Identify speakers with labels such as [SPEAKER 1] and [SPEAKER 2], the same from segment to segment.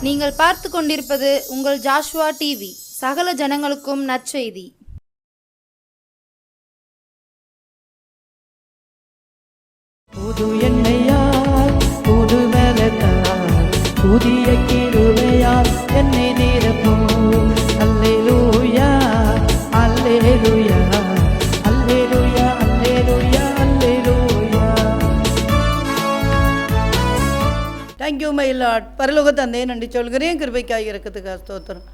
[SPEAKER 1] நீங்கள் பார்த்து கொண்டிருப்பது உங்கள் ஜாஷுவா டிவி. சகல ஜனங்களுக்கும் நற்செய்தி.
[SPEAKER 2] புது எண்ணெயால் புது பலத்தால் புதிய கிருபையால் என்னை நிரப்பும். அல்லேலூயா அல்லேலூயா அல்லேலூயா அல்லேலூயா அல்லேலூயா. Thank you my lord. பரலோக தந்தையே நன்றி சொல்கிறேன். கிருபைக்காக இருக்கிறதுக்காக ஸ்தோத்திரம்.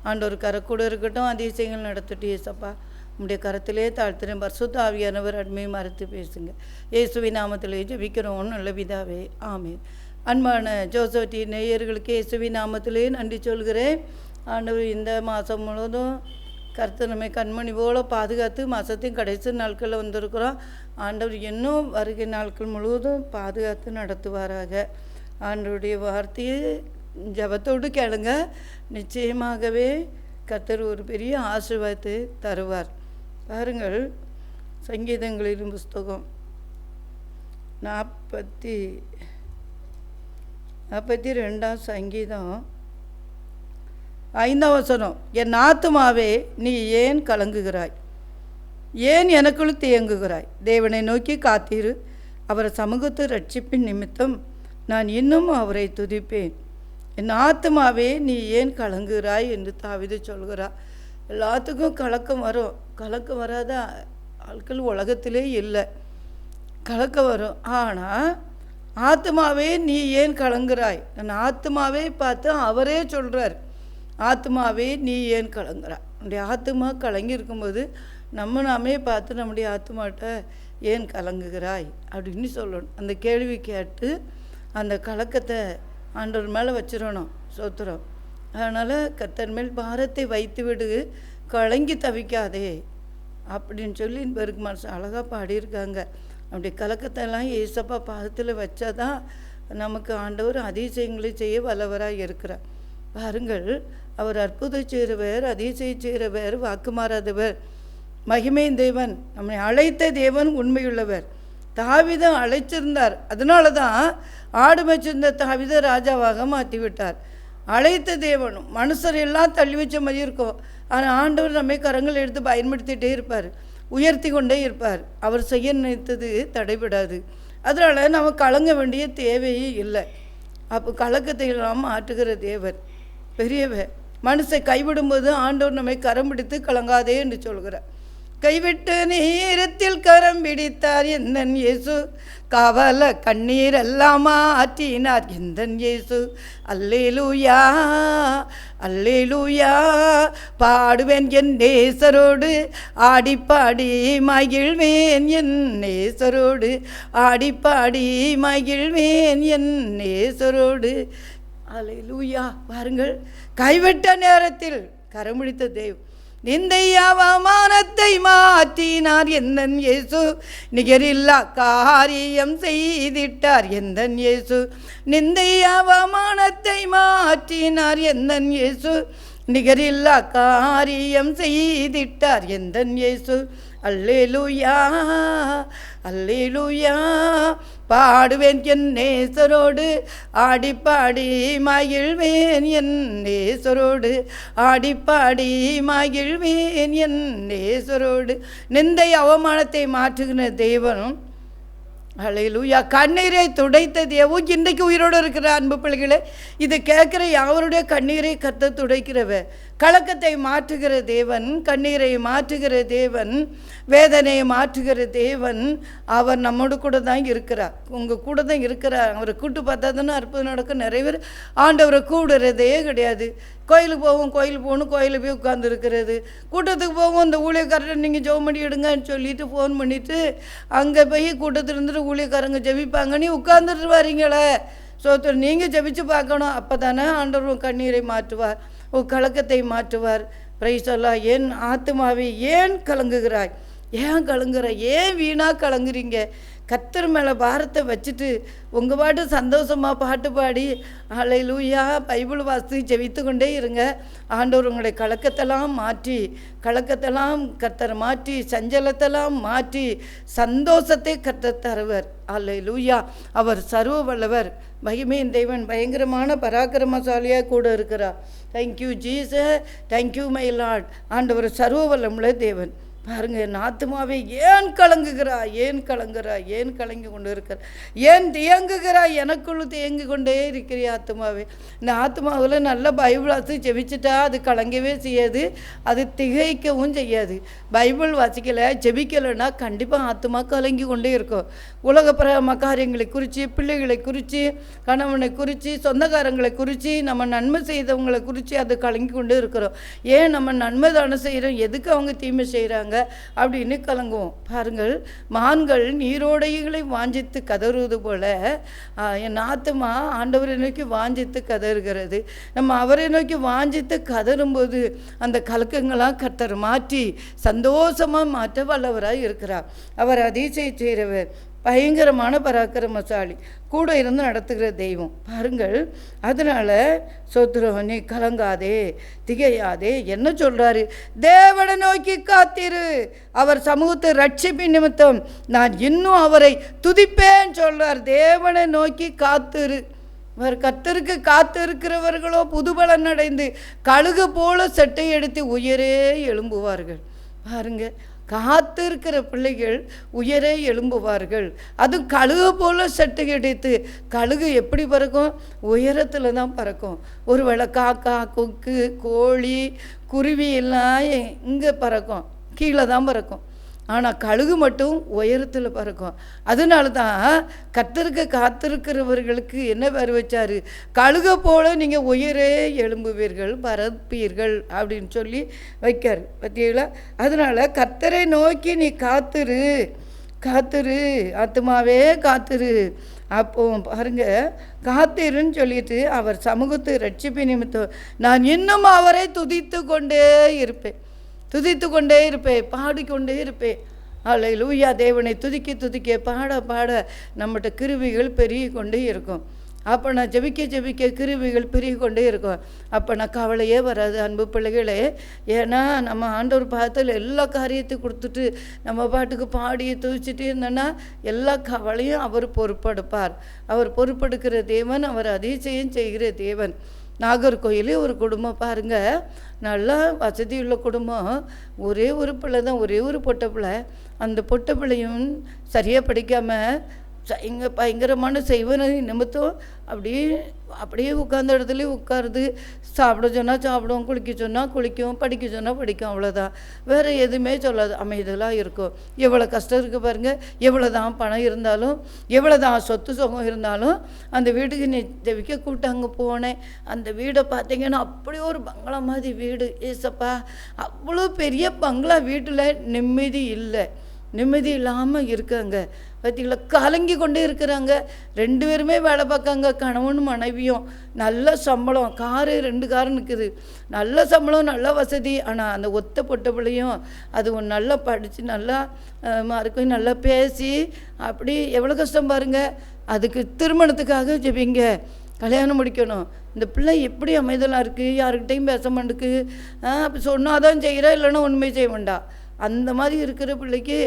[SPEAKER 2] ஆண்டவர் கரக்கூட இருக்கட்டும். அதிசயங்கள் நடத்திட்டு ஏசப்பா உம்முடைய கரத்திலே தாழ்த்துறேன். பரிசுத்த ஆவியானவர் அண்மையை மறைத்து பேசுங்க. இயேசுவின் நாமத்திலே ஜெபிக்கிறோம் நல்ல பிதாவே, ஆமென். அன்பான ஜோசப்டி நேயர்களுக்கு இயேசுவின் நாமத்திலே நன்றி சொல்கிறேன். ஆண்டவர் இந்த மாதம் முழுவதும் கர்த்தர் நம்மை கண்மணி போல பாதுகாத்து மாதத்தின் கடைசி நாட்களில் வந்திருக்கிறோம். ஆண்டவர் இன்னும் வருகை நாட்கள் முழுவதும் பாதுகாத்து நடத்துவாராக. ஆண்டவருடைய வார்த்தையை ஜபத்தோடு கேளுங்க. நிச்சயமாகவே கர்த்தர் ஒரு பெரிய ஆசீர்வாதத்தை தருவார். பாருங்கள், சங்கீதங்களின் புஸ்தகம் 42 சங்கீதம் 5 வசனம். என் ஆத்துமாவே நீ ஏன் கலங்குகிறாய்? ஏன் எனக்குள் தேங்குகிறாய்? தேவனை நோக்கி காத்தீரு. அவரை சமூகத்து ரட்சிப்பின் நிமித்தம் நான் இன்னும் அவரை துதிப்பேன். என் ஆத்துமாவே நீ ஏன் கலங்குகிறாய் என்று தாவீது சொல்கிறார். எல்லாத்துக்கும் கலக்கம் வரும். கலக்கம் வராத ஆட்கள் உலகத்திலே இல்லை. கலக்கம் வரும். ஆனால் ஆத்மாவே நீ ஏன் கலங்குறாய்? என் ஆத்மாவே பார்த்து அவரே சொல்கிறார், ஆத்மாவே நீ ஏன் கலங்குறாய்? நம்முடைய ஆத்மா கலங்கி இருக்கும்போது நாமே பார்த்து நம்முடைய ஆத்மாட்ட ஏன் கலங்குகிறாய் அப்படின்னு சொல்லணும். அந்த கேள்வி கேட்டு அந்த கலக்கத்தை ஆண்டவர் மேலே வச்சிடணும். சோத்திரம். அதனால் கர்த்தர் மேல் பாரத்தை வைத்து விடு, கலங்கி தவிக்காதே அப்படின்னு சொல்லி பெருக்கு மனசு அழகாக பாடியிருக்காங்க. அப்படி கலக்கத்தெல்லாம் ஏசப்பா பாதத்தில் வச்சாதான் நமக்கு ஆண்டவர் அதிசயங்களை செய்ய வல்லவராக இருக்கிறார். பாருங்கள், அவர் அற்புதம் செய்கிறவர், அதிசயம் செய்கிறவர், வாக்கு மாறாதவர், மகிமையின் தேவன், நம்மை அழைத்த தேவன் உண்மையுள்ளவர். தாவீதை அழைச்சிருந்தார். அதனால தான் ஆடு வச்சிருந்த தாவீதை ராஜாவாக மாற்றி விட்டார். அழைத்த தேவன் மனுஷர் எல்லாம் தள்ளி வச்ச மாதிரி இருக்கும். ஆனால் ஆண்டவர் நம்மை கரங்கள் எடுத்து பயன்படுத்திகிட்டே இருப்பார், உயர்த்தி கொண்டே இருப்பார். அவர் செய்ய நினைத்தது தடைபடாது. அதனால் நம்ம கலங்க வேண்டிய தேவையே இல்லை. அப்போ கலக்கத்தை எல்லாம் மாற்றுகிற தேவர் பெரியவர். மனுஷை கைவிடும்போது ஆண்டவர் நம்மை கரம் பிடித்து கலங்காதே என்று சொல்கிறார். கைவிட்டு நேரத்தில் கரம் பிடித்தார் எந்தன் இயேசு, கவல கண்ணீர் எல்லாம் ஆற்றினார் எந்தன் இயேசு. அல்லேலூயா அல்லேலூயா. பாடுவேன் என் நேசரோடு ஆடிப்பாடி மகிழ்வேன் என் நேசரோடு ஆடிப்பாடி மகிழ்வேன் என் நேசரோடு. அல்லேலூயா. பாருங்கள், கைவிட்ட நேரத்தில் கரம் பிடித்த தெய்வம். நிந்தை அவமானத்தை மாற்றினார் எந்தன் இயேசு, நிகரில்லா காரியம் செய்திட்டார் எந்தன் இயேசு. நிந்தை அவமானத்தை மாற்றினார் எந்தன் இயேசு, நிகரில்லா காரியம் செய்திட்டார் எந்தன் இயேசு. அல்லேலூயா அல்லேலூயா. பாடுவேன் என் நேசரோடு ஆடிப்பாடி மகிழ்வேன் என் நேசரோடு ஆடிப்பாடி மகிழ்வேன் என் நேசரோடு. நிந்தை அவமானத்தை மாற்றுகிற தேவனும், அல்லேலூயா, கண்ணீரை துடைத்த தேவன் இன்றைக்கு உயிரோடு இருக்கிற அன்பு பிள்ளைகளே, இது கேட்குற யாவருடைய கண்ணீரை கத்த துடைக்கிறவர். கலக்கத்தை மாற்றுகிற தேவன், கண்ணீரை மாற்றுகிற தேவன், வேதனையை மாற்றுகிற தேவன். அவர் நம்மோடு கூட தான் இருக்கிறார். உங்கள் கூட தான் இருக்கிறார். அவரை கூட்டு பார்த்தா தானே அற்புதம் நடக்கும். நிறைய பேர் ஆண்டவரை கூடுறதே கிடையாது. கோயிலுக்கு போவோம், கோயிலுக்கு போகணும், கோயிலில் போய் உட்காந்துருக்கிறது. கூட்டத்துக்கு போவோம், இந்த ஊழியக்காரரை நீங்கள் ஜெபம் பண்ணி எடுங்கன்னு சொல்லிட்டு ஃபோன் பண்ணிவிட்டு அங்கே போய் கூட்டத்தில் இருந்துட்டு ஊழியக்காரங்க ஜெபிப்பாங்கன்னு உட்காந்துட்டு வரீங்களே. சோத்தர் நீங்கள் ஜெபிச்சு பார்க்கணும். அப்போ தானே ஆண்டவர் கண்ணீரை மாற்றுவார், கலக்கத்தை மாற்றுவார். பிரைஸ் அல்லாஹ். என் ஆத்துமாவே ஏன் கலங்குகிறாய்? ஏன் கலங்குற? ஏன் வீணாக கலங்குறீங்க? கர்த்தர் மேலே பாரத்தை வச்சுட்டு உங்கள் பாட்டு சந்தோஷமாக பாட்டு பாடி ஹல்லேலூயா பைபிள் வாசித்து ஜெபித்து கொண்டே இருங்க. ஆண்டவர் உங்களுடைய கலக்கத்தெல்லாம் கர்த்தர் மாற்றி சஞ்சலத்தெல்லாம் மாற்றி சந்தோஷத்தை கர்த்தர் தருவர். ஹல்லேலூயா. அவர் சர்வ வல்லவர், மகிமையின் தேவன், பயங்கரமான பராக்கிரமசாலியாக கூட இருக்கிறார். Thank you Jesus, thank you my Lord. ஆண்டவர் சர்வ வல்லமுள்ள தேவன். பாருங்க, என் ஆத்துமாவே ஏன் கலங்குகிறாய், ஏன் கலங்கி கொண்டு இருக்கிறாய், ஏன் தியங்குகிறாய், எனக்குள்ள தியங்கி கொண்டே இருக்கிறிய ஆத்துமாவே. இந்த ஆத்துமாவில் நல்ல பைபிள் வாசி ஜெபிச்சுட்டா அது கலங்கவே செய்யாது, அது திகைக்கவும் செய்யாது. பைபிள் வாசிக்கலை ஜெபிக்கலைன்னா கண்டிப்பாக ஆத்துமா கலங்கி கொண்டே இருக்கும். உலக பிரம காரியங்களை குறித்து, பிள்ளைகளை குறித்து, கணவனை குறித்து, சொந்தக்காரங்களை குறித்து, நம்ம நன்மை செய்தவங்களை குறித்து அது கலங்கி கொண்டு இருக்கிறோம். ஏன் நம்ம நன்மை தானே செய்கிறோம், எதுக்கு அவங்க தீமை செய்கிறாங்க அப்படின்னு கலங்குவோம். பாருங்கள், மான்கள் நீரோடைகளை வாஞ்சித்து கதறுவது போல என் ஆத்துமா ஆண்டவரை நோக்கி வாஞ்சித்து கதறுகிறது. நம்ம அவரை நோக்கி வாஞ்சித்து கதறும்போது அந்த கலக்கங்களாம் கர்த்தர் மாற்றி சந்தோஷமாக மாற்ற வல்லவராக இருக்கிறார். அவர் அதிசயம் செய்கிறவர், பயங்கரமான பராக்கிரமசாலி, கூட இருந்து நடத்துகிற தெய்வம். பாருங்கள், அதனால் சோத்திரம், நீ கலங்காதே திகையாதே. என்ன சொல்கிறாரு? தேவனை நோக்கி காத்திரு, அவர் சமூகத்தை ரட்சிப்பின் நிமித்தம் நான் இன்னும் அவரை துதிப்பேன் சொல்கிறார். தேவனை நோக்கி காத்திரு. அவர் கர்த்தருக்கு காத்து இருக்கிறவர்களோ புதுபலன் அடைந்து கழுகு போல செட்டை எடுத்து உயரே எழும்புவார்கள். பாருங்க, காத்து இருக்கிற பிள்ளைகள் உயரே எழும்புவார்கள். அது கழுகு போல செட்டு கிடைத்து. கழுகு எப்படி பறக்கும்? உயரத்தில் தான் பறக்கும். ஒருவேளை காக்கா, கொக்கு, கோழி, குருவி எல்லாம் இங்கே பறக்கும், கீழே தான் பறக்கும். ஆனால் கழுகு மட்டும் உயரத்தில் பறக்கும். அதனால தான் கர்த்தருக்கு காத்திருக்கிறவர்களுக்கு என்ன பேர் வச்சார்? கழுகை போல நீங்கள் உயரே எழும்புவீர்கள், பறப்பீர்கள் அப்படின்னு சொல்லி வைக்கார். பார்த்தீங்களா? அதனால் கர்த்தரை நோக்கி நீ காத்திரு ஆத்துமாவே காத்திரு. அப்போ பாருங்க, காத்திருன்னு சொல்லிட்டு அவர் சமூகத்தை ரட்சிப்பு நிமித்தம் நான் இன்னும் அவரை துதித்து கொண்டே இருப்பேன், பாடிக்கொண்டே இருப்பேன். ஹல்லேலூயா. தேவனை துதிக்க பாட நம்மகிட்ட கிருவிகள் பெருகி கொண்டே இருக்கும். அப்போ நான் ஜெபிக்க கிருவிகள் பெருகி கொண்டே இருக்கும். அப்போ நான் கவலையே வராது அன்பு பிள்ளைகளே. ஏன்னா நம்ம ஆண்டவர் பாதத்தில் எல்லா காரியத்தையும் கொடுத்துட்டு நம்ம பாட்டுக்கு பாடி துதிச்சுட்டு இருந்தோன்னா எல்லா கவலையும் அவர் பொறுப்பெடுப்பார். அவர் பொறுப்பெடுக்கிற தேவன், அவர் அதிசயம் செய்கிற தேவன். நாகர்கோயிலே ஒரு குடும்பம் பாருங்கள், நல்லா வசதியுள்ள குடும்பம். ஒரே ஒரு பிள்ளை தான், ஒரே ஒரு பொட்டை பிள்ளை. அந்த பொட்டை பிள்ளையும் சரியாக படிக்காமல் இங்கே பயங்கரமான செய்வன நிமித்தம் அப்படியே உட்கார்ந்த இடத்துலேயே உட்காருது. சாப்பிட சொன்னால் சாப்பிடும், குளிக்க சொன்னால் குளிக்கும், படிக்க சொன்னால் படிக்கும், அவ்வளோதான். வேறு எதுவுமே சொல்லாது, அமைதலாக இருக்கும். எவ்வளோ கஷ்டம் இருக்குது பாருங்கள். எவ்வளோ தான் பணம் இருந்தாலும், எவ்வளோ தான் சொத்து சுகம் இருந்தாலும், அந்த வீட்டுக்கு நீ ஜெபிக்க கூட்டாங்க போனேன். அந்த வீடை பார்த்தீங்கன்னா அப்படியே ஒரு பங்களா மாதிரி வீடு. ஏசப்பா, அவ்வளோ பெரிய பங்களா வீட்டில் நிம்மதி இல்லாமல் இருக்காங்க. பார்த்தீங்களா? கலங்கி கொண்டே இருக்கிறாங்க. 2 பேருமே வேலை பார்க்காங்க, கணவனும் மனைவியும். நல்ல சம்பளம், 2 காரு நிற்குது, நல்ல சம்பளம், நல்ல வசதி. ஆனால் அந்த ஒத்த பொட்ட பிள்ளையும் அது நல்லா படித்து நல்லா மார்க்கும் நல்லா பேசி அப்படி எவ்வளோ கஷ்டம் பாருங்கள். அதுக்கு திருமணத்துக்காக ஜெபிங்க, கல்யாணம் முடிக்கணும். இந்த பிள்ளை எப்படி அமைதலாக இருக்குது, யாருக்கிட்டையும் பேச மாட்டுக்கு. அப்போ சொன்னாதான் செய்கிறா, இல்லைன்னா ஒன்றுமே செய்ய வேண்டாம். அந்த மாதிரி இருக்கிற பிள்ளைக்கு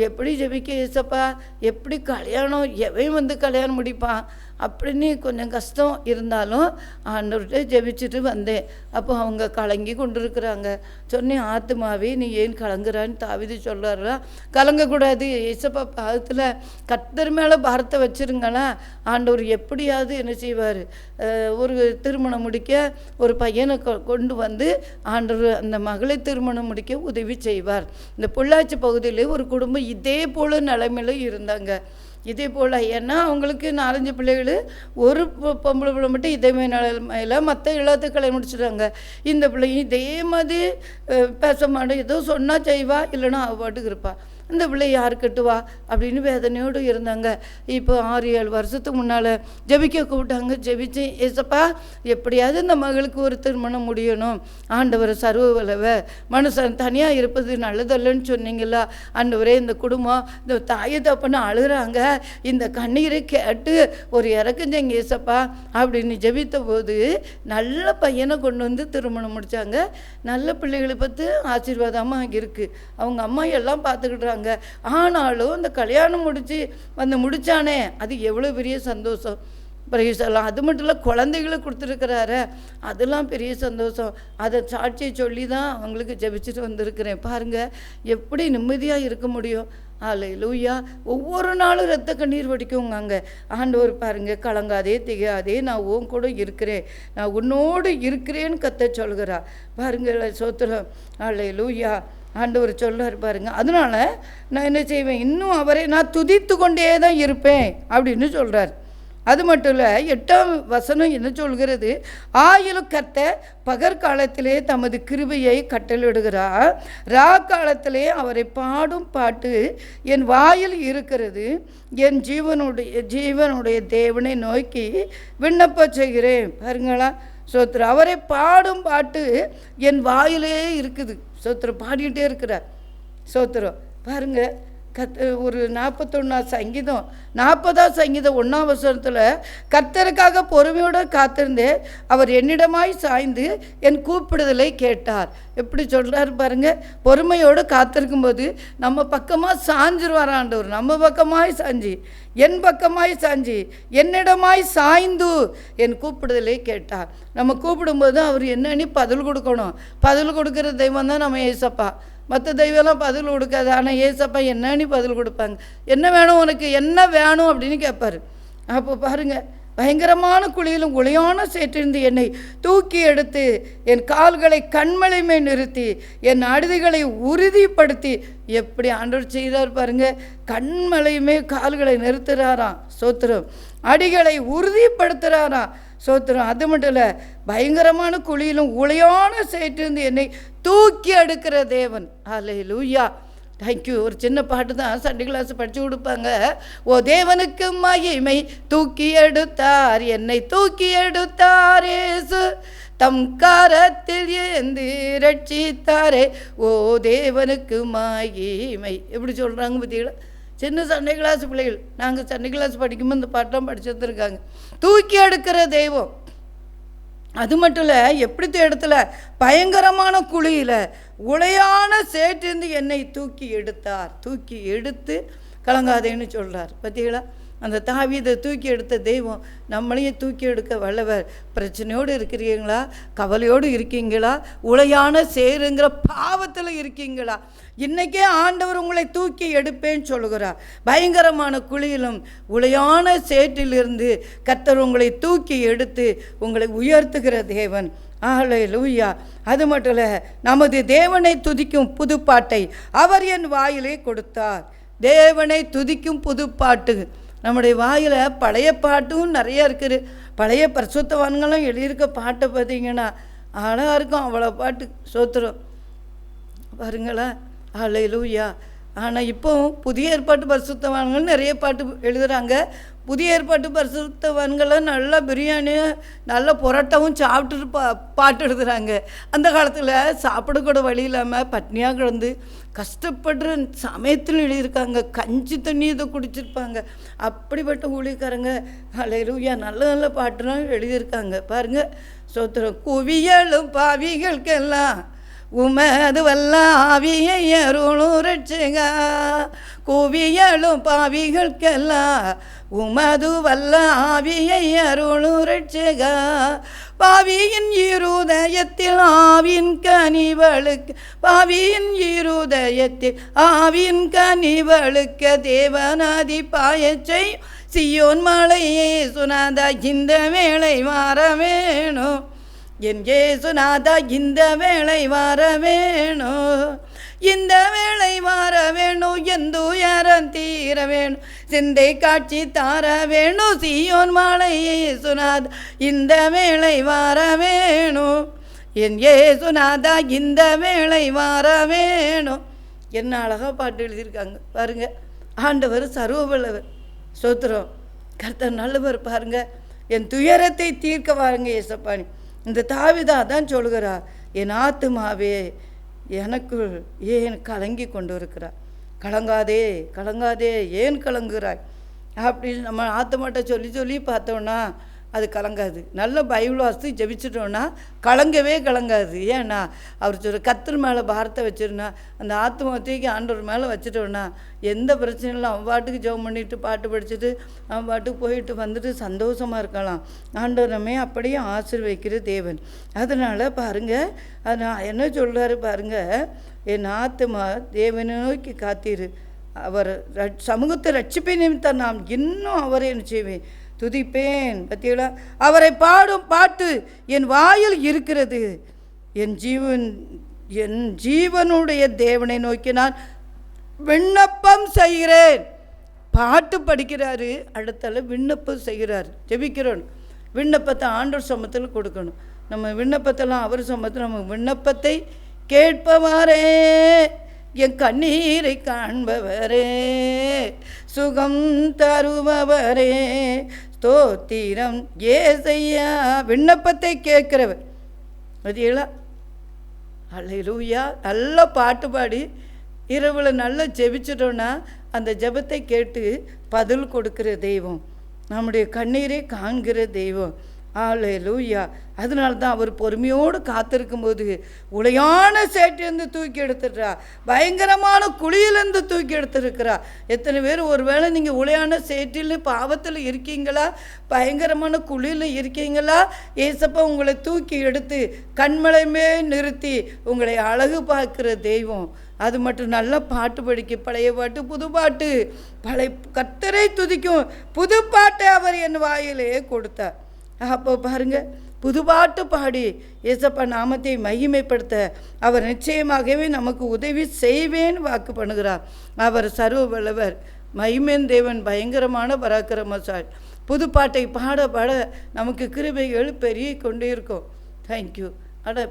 [SPEAKER 2] எப்படி ஜெபிக்க ஏசப்பா, எப்படி கல்யாணம், எவன் கல்யாணம் முடிப்பான் அப்படின்னு கொஞ்சம் கஷ்டம் இருந்தாலும் ஆண்டவர்கிட்ட ஜெபிச்சுட்டு வந்தேன். அப்போ அவங்க கலங்கி கொண்டு இருக்கிறாங்க. சொன்னேன், ஆத்துமாவே நீ ஏன் கலங்குறான்னு தாவீது சொல்கிறாரா? கலங்கக்கூடாது. ஏசப்பா பாதத்தில் கர்த்தர் மேலே பாரத்தை வச்சுருங்களா, ஆண்டவர் எப்படியாவது என்ன செய்வார்? ஒரு திருமணம் முடிக்க ஒரு பையனை கொண்டு வந்து ஆண்டவர் அந்த மகளை திருமணம் முடிக்க உதவி செய்வார். இந்த பொள்ளாச்சி பகுதியிலே ஒரு குடும்பம் இதே போல் நிலைமையில இருந்தாங்க. இதே போல் ஏன்னா அவங்களுக்கு 4-5 பிள்ளைகள், ஒரு பொம்பளை பிள்ளை மட்டும் இதே நிலைமையில், மற்ற எல்லாத்தையும் கல்யாணம் முடிச்சுட்டாங்க. இந்த பிள்ளையும் இதே மாதிரி பேச மாட்டேன், ஏதோ சொன்னால் செய்வா, இல்லைன்னா அவள் பாட்டுக்கு இருப்பாள். இந்த பிள்ளை யார் கட்டுவா அப்படின்னு வேதனையோடு இருந்தாங்க. இப்போ 6-7 வருஷத்துக்கு முன்னால் ஜெபிக்க கூப்பிட்டாங்க. ஜெபிச்சு, ஏசப்பா எப்படியாவது இந்த மகளுக்கு ஒரு திருமணம் முடியணும், ஆண்டவர் சர்வ வல்லவ, மனுஷன் தனியாக இருப்பது நல்லதல்லன்னு சொன்னீங்களா ஆண்டவரே, இந்த குடும்பம் இந்த தாயை தப்பன்னு அழுகிறாங்க, இந்த கண்ணீரை கேட்டு ஒரு இறக்குஞ்சங்க ஏசப்பா அப்படின்னு ஜெபித்த போது நல்ல பையனை கொண்டு வந்து திருமணம் முடித்தாங்க. நல்ல பிள்ளைகளை பார்த்து ஆசீர்வாதமாக இருக்குது. அவங்க அம்மா எல்லாம் பார்த்துக்கிட்றாங்க. ஆனாலும் இந்த கல்யாணம் முடிச்சானே அது எவ்வளோ பெரிய சந்தோஷம். பிரைசலாம். அது மட்டும் இல்லை, குழந்தைகளை கொடுத்துருக்கிறாரு, அதெல்லாம் பெரிய சந்தோஷம். அதை சாட்சியை சொல்லி தான் அவங்களுக்கு ஜெபிச்சுட்டு வந்திருக்கிறேன். பாருங்கள் எப்படி நிம்மதியாக இருக்க முடியும். அல்லேலூயா. ஒவ்வொரு நாளும் இரத்த கண்ணீர் வடிக்குங்க. அங்கே ஆண்டவர் பாருங்க, கலங்காதே திகையாதே, நான் உன் கூட இருக்கிறேன், நான் உன்னோடு இருக்கிறேன்னு கத்த சொல்கிறா. பாருங்க சோத்திரம். அல்லேலூயா. ஆண்டவர் சொல்றார் பாருங்க. அதனால நான் என்ன செய்வேன், இன்னும் அவரை நான் துதித்து கொண்டே தான் இருப்பேன் அப்படின்னு சொல்கிறார். அது மட்டும் இல்லை, 8ஆம் வசனம் என்ன சொல்கிறது, ஆயிலும் கர்த்தர் பகற்காலத்திலே தமது கிருபையை கட்டளிடுகிறார், ரா காலத்திலே அவரை பாடும் பாட்டு என் வாயில் இருக்கிறது, என் ஜீவனுடைய தேவனை நோக்கி விண்ணப்ப செய்கிறேன். பாருங்களா சோத்திரம். அவரை பாடும் பாட்டு என் வாயிலே இருக்குது. சோத்திரம் பாடிக்கிட்டே இருக்கிறார். சோத்திரம். பாருங்க, ஒரு 41ஆம் சங்கீதம் 40ஆம் சங்கீதம் 1ஆம் வசனத்தில் கர்த்தருக்காக பொறுமையோடு காத்திருந்தேன், அவர் என்னிடமாய் சாய்ந்து என் கூப்பிடுதலை கேட்டார். எப்படி சொல்கிறார் பாருங்க. பொறுமையோடு காத்திருக்கும்போது நம்ம பக்கமாக சாஞ்சிருவார் ஆண்டவர். நம்ம பக்கமாய் சாஞ்சி, என் பக்கமாய் சாஞ்சி, என்னிடமாய் சாய்ந்து என் கூப்பிடுதலை கேட்டார். நம்ம கூப்பிடும்போது அவர் என்னன்னு பதில் கொடுக்கணும். பதில் கொடுக்குற தெய்வம் தான் நம்ம ஏசப்பா. மற்ற தெய்வம்லாம் பதில் கொடுக்காது. ஆனால் ஏசப்பா என்னன்னு பதில் கொடுப்பாங்க. என்ன வேணும் உனக்கு, என்ன வேணும் அப்படின்னு கேட்பார். அப்போ பாருங்கள், பயங்கரமான குழியிலும் ஒளியான சேற்றிருந்து என்னை தூக்கி எடுத்து என் கால்களை கண்மலை மேல் நிறுத்தி என் அடிகளை உறுதிப்படுத்தி, எப்படி ஆண்டவர் செய்தார் பாருங்க. கண்மலையுமே கால்களை நிறுத்துகிறாராம். சோத்திரம். அடிகளை உறுதிப்படுத்துகிறாராம். சோத்திரம். அது மட்டும் இல்லை, பயங்கரமான குழியிலும் உளையான சேற்றிருந்து என்னை தூக்கி எடுக்கிற தேவன். அல்லேலூயா. தேங்க்யூ. ஒரு சின்ன பாட்டு தான் சண்டே கிளாஸ் படித்து கொடுப்பாங்க. ஓ தேவனுக்கு மகிமை, தூக்கி எடுத்தார் என்னை, தூக்கி எடுத்தார் இயேசு, தம் கரத்தில் ஏந்தி ரட்சித்தாரே, ஓ தேவனுக்கு மகிமை. எப்படி சொல்கிறாங்க பார்த்தீங்களா? சின்ன சண்டே கிளாஸ் பிள்ளைகள். நாங்கள் சண்டே கிளாஸ் படிக்கும்போது இந்த பாட்டெலாம் படிச்சு வந்துருக்காங்க. தூக்கி எடுக்கிற தெய்வம். அது மட்டும் இல்லை, எப்படி இடத்துல பயங்கரமான குழியில் உளையான சேற்றிருந்து என்னை தூக்கி எடுத்தார். தூக்கி எடுத்து கலங்காதேன்னு சொல்கிறார். பார்த்தீங்களா? அந்த தாவீதை தூக்கி எடுத்த தெய்வம் நம்மளையும் தூக்கி எடுக்க வல்லவர். பிரச்சனையோடு இருக்கிறீங்களா? கவலையோடு இருக்கீங்களா? உளையான சேருங்கிற பாவத்தில் இருக்கீங்களா? இன்றைக்கே ஆண்டவர் உங்களை தூக்கி எடுப்பேன்னு சொல்லுகிறார். பயங்கரமான குழியிலும் உளையான சேற்றிலிருந்து கர்த்தர் உங்களை தூக்கி எடுத்து உங்களை உயர்த்துகிற தேவன். அல்லேலூயா. அது மட்டும் இல்லை, நமது தேவனை துதிக்கும் புதுப்பாட்டை அவர் என் வாயிலே கொடுத்தார். தேவனை துதிக்கும் புதுப்பாட்டு நம்முடைய வாயில். பழைய பாட்டும் நிறைய இருக்குது. பழைய பரிசுத்தவான்களும் எழுதியிருக்க பாட்டை பார்த்தீங்கன்னா அழகாக இருக்கும். அவ்வளோ பாட்டு. சோத்திரம். பாருங்களேன். அல்லேலூயா. ஆனால் இப்போ புதிய ஏற்பாட்டு பரிசுத்தவான்கள் நிறைய பாட்டு எழுதுகிறாங்க. புதிய ஏற்பாட்டு பரிசுத்தவான்களை நல்லா பிரியாணி நல்ல புரோட்டாவும் சாப்பிட்டுட்டு பாட்டு எழுதுகிறாங்க. அந்த காலத்தில் சாப்பிடக்கூட வழி இல்லாமல் பட்னியாக கிடந்து கஷ்டப்படுற சமயத்தில் எழுதியிருக்காங்க. கஞ்சி தண்ணி இதை குடிச்சிருப்பாங்க. அப்படிப்பட்ட ஊழியக்காரங்க அல்லேலூயா நல்ல நல்ல பாட்டுலாம் எழுதியிருக்காங்க. பாருங்கள். சோத்திரம். குவியலும் பாவிகளுக்கெல்லாம் உமது வல்ல ஆவியை அருளும் ரட்சகா, குவியலும் பாவிகளுக்கெல்லாம் உமது வல்ல ஆவியை அருளும் ரட்சகா, பாவியின் இருதயத்தில் ஆவின் கனிவழுக்க, பாவியின் இருதயத்தில் ஆவின் கனிவழுக்க தேவனாதி பாயச்சை சியோன் மலையே சுனாதா இந்த வேளை மாற வேணும், என் இயேசுநாதா இந்த வேளை வர வேணும், இந்த வேளை வர வேணும், எந்த உயரம் தீர வேணும், சிந்தை காட்சி தார வேணும், சீயோன் மலை இயேசுநாதா இந்த வேளை வர வேணும், என் இயேசுநாதா இந்த வேளை வர வேணும். என்ன அழகாக பாட்டு எழுதியிருக்காங்க பாருங்க. ஆண்டவர் சர்வ வல்லவர். ஸ்தோத்திரம். கர்த்தர் நல்லவர் பாருங்க. என் துயரத்தை தீர்க்க வாருங்க ஏசப்பாணி. இந்த தாவீது அதான் சொல்கிறார், என் ஆத்துமாவே எனக்குள் ஏன் கலங்கி கொண்டு இருக்கிறார். கலங்காதே கலங்காதே ஏன் கலங்குகிறாய் அப்படின்னு நம்ம ஆத்துமாட்ட சொல்லி சொல்லி பார்த்தோன்னா அது கலங்காது. நல்ல பைபிள் வாசித்து ஜெபிச்சிட்டோன்னா கலங்கவே கலங்காது. ஏன்னா அவர் சொல்ற கர்த்தர் மேலே பாரத்தை வச்சிருந்தா அந்த ஆத்துமா தூக்கி ஆண்டவர் மேலே வச்சுட்டோன்னா எந்த பிரச்சனையும் அவன் பாட்டுக்கு ஜெபம் பண்ணிட்டு பாட்டு படிச்சுட்டு அவன் பாட்டுக்கு போயிட்டு வந்துட்டு சந்தோஷமாக இருக்கலாம். ஆண்டவர் நம்ம அப்படியே ஆசீர்வதிக்கிற தேவன். அதனால் பாருங்கள், அது நான் என்ன சொல்கிறாரு பாருங்கள், என் ஆத்துமா தேவனை நோக்கி காத்தீரு, அவர் சமூகத்தை ரட்சிப்பை நிமித்தம் நாம் இன்னும் அவரை என்ன செய்வேன், துதிப்பேன். பத்தியலா, அவரை பாடும் பாட்டு என் வாயில் இருக்கிறது. என் ஜீவனுடைய தேவனை நோக்கி நான் விண்ணப்பம் செய்கிறேன். பாட்டு படிக்கிறாரு, அடுத்தால விண்ணப்பம் செய்கிறார். ஜெபிக்கிறோம். விண்ணப்பத்தை ஆண்டவர் சமத்தில் கொடுக்கணும். நம்ம விண்ணப்பத்தெல்லாம் அவர் சமத்தில் நம்ம விண்ணப்பத்தை கேட்பவாரே, என் கண்ணீரை காண்பவரே, சுகம் தருபவரே, ஸ்தோத்திரம் ஏசையா. விண்ணப்பத்தை கேட்கிறவர். பார்த்தீங்களா? அல்லேலூயா. நல்ல பாட்டு பாடி இரவில் நல்லா ஜெபிச்சிட்டோன்னா அந்த ஜெபத்தை கேட்டு பதில் கொடுக்கிற தெய்வம், நம்முடைய கண்ணீரை காண்கிற தெய்வம். அல்லேலூயா. அதனால தான் அவர் பொறுமையோடு காத்திருக்கும்போது உளையான சேட்டிலேருந்து தூக்கி எடுத்துடுறா, பயங்கரமான குழியிலேருந்து தூக்கி எடுத்துருக்கிறா. எத்தனை பேர் ஒருவேளை நீங்கள் உளையான சேற்றில் பாவத்தில் இருக்கீங்களா, பயங்கரமான குழியில் இருக்கீங்களா? ஏசப்பா உங்களை தூக்கி எடுத்து கண்மலைமே நிறுத்தி உங்களை அழகு பார்க்குற தெய்வம். அது மட்டும் நல்லா பாட்டு படிக்க, பழைய பாட்டு புது பாட்டு, பழைய கர்த்தரை துதிக்கும் புது பாட்டை அவர் என் வாயிலே கொடுத்தார். அப்போ பாருங்கள், புதுபாட்டு பாடி ஏசப்பா நாமத்தை மகிமைப்படுத்த அவர் நிச்சயமாகவே நமக்கு உதவி செய்வேன்னு வாக்கு பண்ணுகிறார். அவர் சர்வ வல்லவர், மகிமேன் தேவன், பயங்கரமான பராக்கிரமசாலி. புதுப்பாட்டை பாட பாட நமக்கு கிருபைகள் பெருகி கொண்டே இருக்கும். தேங்க்யூ.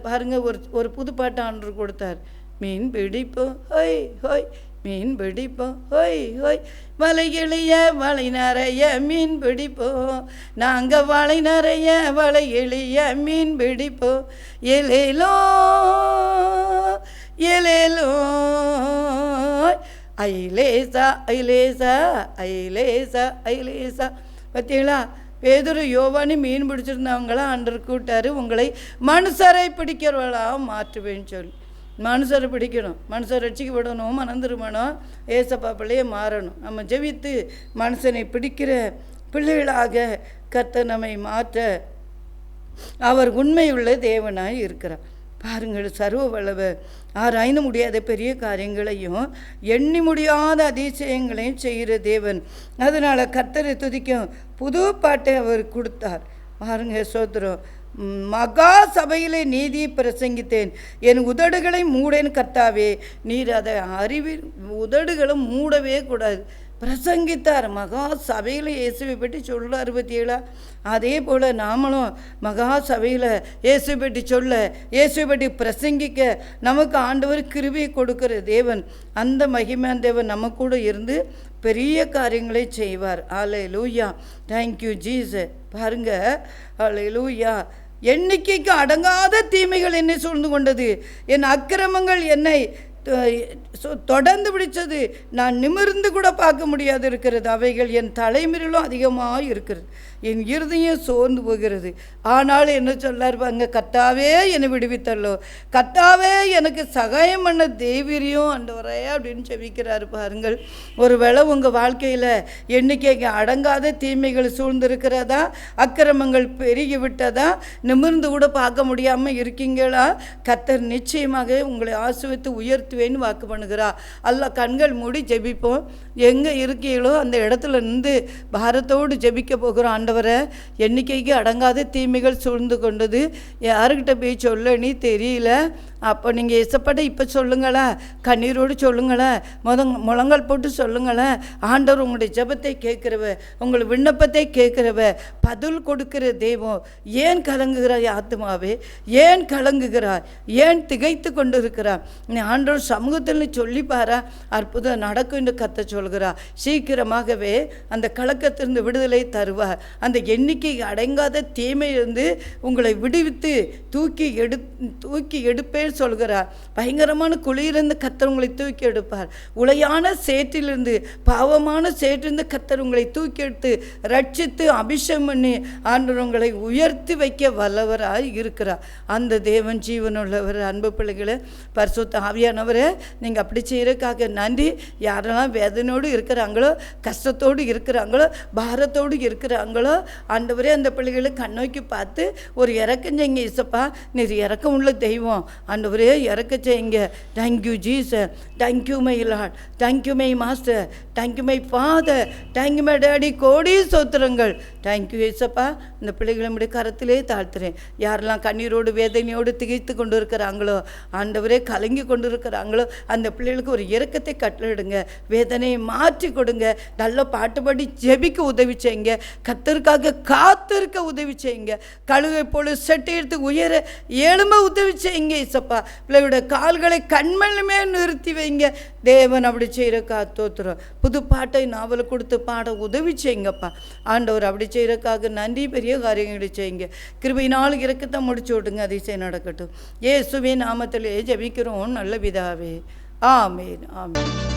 [SPEAKER 2] பாருங்கள், ஒரு புதுப்பாட்டை ஆண்டவர் கொடுத்தார். மீன் பிடிப்போம் ஹோய் ஹோய், மீன் பிடிப்போம் ஹோய் ஹோய், வலை எளிய வலை நிறைய மீன் பிடிப்போம், நாங்கள் வலை நிறைய வலை எளிய மீன் பிடிப்போம், எலேலோ எலேலோ ஐலேசா ஐலேசா ஐலேசா ஐலேசா. பார்த்தீங்களா? பேதுரு யோவானி மீன் பிடிச்சிருந்தவங்களாம் ஆண்டவர் கூட்டார், உங்களை மனுஷரை பிடிக்கிறவர்களாக மாற்றுவேன்னு சொல்லி. மனுஷரை பிடிக்கணும், மனுஷரை ரட்சிக்கப்படணும், மனம் திரும்பணும், ஏசப்பா பிள்ளையே மாறணும். நம்ம ஜெபித்து மனுஷனை பிடிக்கிற பிள்ளைகளாக கர்த்தர் நம்மை மாற்ற அவர் உண்மையுள்ள தேவனாய் இருக்கிறார். பாருங்கள், சர்வ வல்லவர், ஆராய்ந்து முடியாத பெரிய காரியங்களையும் எண்ணி முடியாத அதிசயங்களையும் செய்கிற தேவன். அதனால் கர்த்தரை துதிக்கும் புது பாட்டை அவர் கொடுத்தார். பாருங்க, சோத்திரம். மகா சபையிலே நீதியை பிரசங்கித்தேன், என் உதடுகளை மூடேன் கர்த்தாவே. நீர் அதை உதடுகளை மூடவே கூடாது. பிரசங்கித்தார். மகா சபையில் இயேசுவை பற்றி சொல்ல 67. அதே போல் நாமளும் மகா சபையில் இயேசுவை பற்றி சொல்ல, இயேசுவை பற்றி பிரசங்கிக்க நமக்கு ஆண்டவர் கிருபையை கொடுக்கிற தேவன். அந்த மகிமையான தேவன் நம்ம கூட இருந்து பெரிய காரியங்களை செய்வார். அல்லேலூயா. Thank you Jesus. பாருங்க, அல்லேலூயா. எண்ணிக்கைக்கு அடங்காத தீமைகள் என்னை சூழ்ந்து கொண்டது, என் அக்கிரமங்கள் என்னை தொடர்ந்து பிடிச்சது, நான் நிமிர்ந்து கூட பார்க்க முடியாது இருக்கிறது. அவைகள் என் தலைமுறையிலும் அதிகமாக இருக்கிறது, என் இருதயம் சோர்ந்து போகிறது. ஆனால் என்ன சொல்லாருப்பாங்க, கர்த்தாவே என்னை விடுவித்தல்லோ, கர்த்தாவே எனக்கு சகாயம் பண்ண தெய்வீரியம் ஆண்டவரே அப்படின்னு செபிக்கிறாரு. பாருங்கள், ஒருவேளை உங்கள் வாழ்க்கையில் எண்ணிக்கைக்கு அடங்காத தீமைகள் சூழ்ந்திருக்கிறதா, அக்கிரமங்கள் பெருகி விட்டதா, நிமிர்ந்து கூட பார்க்க முடியாமல் இருக்கீங்களா? கர்த்தர் நிச்சயமாக உங்களை ஆசீர்வதித்து உயர்த்துவேன்னு வாக்கு பண்ணுகிறா. அல்ல கண்கள் மூடி ஜெபிப்போம். எங்கே இருக்கீங்களோ அந்த இடத்துல இருந்து பாரத்தோடு ஜெபிக்க போகிறோம். ஆண்டவரை எண்ணிக்கைக்கு அடங்காத தீமைகள் சூழ்ந்து கொண்டது. யாருக்கிட்ட போய் சொல்ல நீ தெரியல. அப்போ நீங்கள் இசப்பட்ட இப்போ சொல்லுங்களேன், கண்ணீரோடு சொல்லுங்களேன், முழங்கால் போட்டு சொல்லுங்களேன். ஆண்டவர் உங்களுடைய ஜெபத்தை கேட்குறவ, உங்கள் விண்ணப்பத்தை கேட்குறவ, பதில் கொடுக்கிற தெய்வம். ஏன் கலங்குகிறாய் ஆத்துமாவே? ஏன் கலங்குகிறாய்? ஏன் திகைத்து கொண்டு இருக்கிறார்? நீ ஆண்டவர் சமூகத்தில் சொல்லி பாரா, அற்புதம் நடக்கும் என்று கத்த சொல்கிறார். சீக்கிரமாகவே அந்த கலக்கத்திலிருந்து விடுதலை தருவார். அந்த எண்ணிக்கை அடங்காத தீமையிலிருந்து உங்களை விடுவித்து தூக்கி எடுப்பேன் சொல்கிறார். பயங்கரமான குழியிலிருந்து கர்த்தர் உங்களை தூக்கி எடுப்பார். உளையான சேற்றிலிருந்து, பாவமான சேற்றிலிருந்து கர்த்தர் உங்களை தூக்கி எடுத்து ரட்சித்து அபிஷேகம் பண்ணி ஆண்டவர் உங்களை உயர்த்தி வைக்க வல்லவராய் இருக்கிறார். அந்த தேவன் ஜீவனுள்ளவர். அன்பு பிள்ளைகளை, பரிசுத்த ஆவியானவரே, நீங்கள் அப்படி செய்யறதுக்காக நன்றி. யாரெல்லாம் வேதனையோடு இருக்கிறாங்களோ, கஷ்டத்தோடு இருக்கிறாங்களோ, பாரத்தோடு இருக்கிறாங்களோ, ஆண்டவரே அந்த பிள்ளைகளை கண்ணோக்கி பார்த்து ஒரு இறக்கம் செய்யுங்க. இசப்பா, நீர் இறக்கம் உள்ள தெய்வம். ஆண்டவரே இறக்க செய்யுங்க. Thank you Jesus, thank you my Lord, thank you my master, thank you my father, thank you my daddy. கோடி சோத்திரங்கள். தேங்க்யூ ஏசப்பா. இந்த பிள்ளைகளை நம்முடைய கரத்திலே தாழ்த்துறேன். யாரெல்லாம் கண்ணீரோடு வேதனையோடு திகைத்து கொண்டு இருக்கிறாங்களோ, ஆண்டவரே கலங்கி கொண்டு இருக்கிறாங்களோ, அந்த பிள்ளைகளுக்கு ஒரு இரக்கத்தை கட்டளையிடுங்க. வேதனையை மாற்றி கொடுங்க. நல்ல பாட்டுப்படி ஜெபிக்க உதவி செய்யுங்க. கர்த்தருக்காக காத்திருக்க உதவி செய்யுங்க. கழுகை போல செட்டி எடுத்து உயர எழும்ப உதவி செய்யுங்க. இசப்பா, பிள்ளைகளுடைய கால்களை கண்மலுமே நிறுத்தி வைங்க. தேவன் அப்படி செய்யறக்கா தோத்துறோம். புது பாட்டை நாவலை கொடுத்து பாட உதவி செய்யுங்கப்பா. ஆண்டவர் அப்படி செய்யறக்காக நன்றி. பெரிய காரியங்களை செய்யுங்க. கிருபையினால் இரக்கத்தை முடிச்சு விட்டுங்க. அதிசயம் நடக்கட்டும். இயேசுவின் நாமத்திலே ஜெபிக்கிறோம் நல்ல பிதாவே. ஆமென், ஆமென்.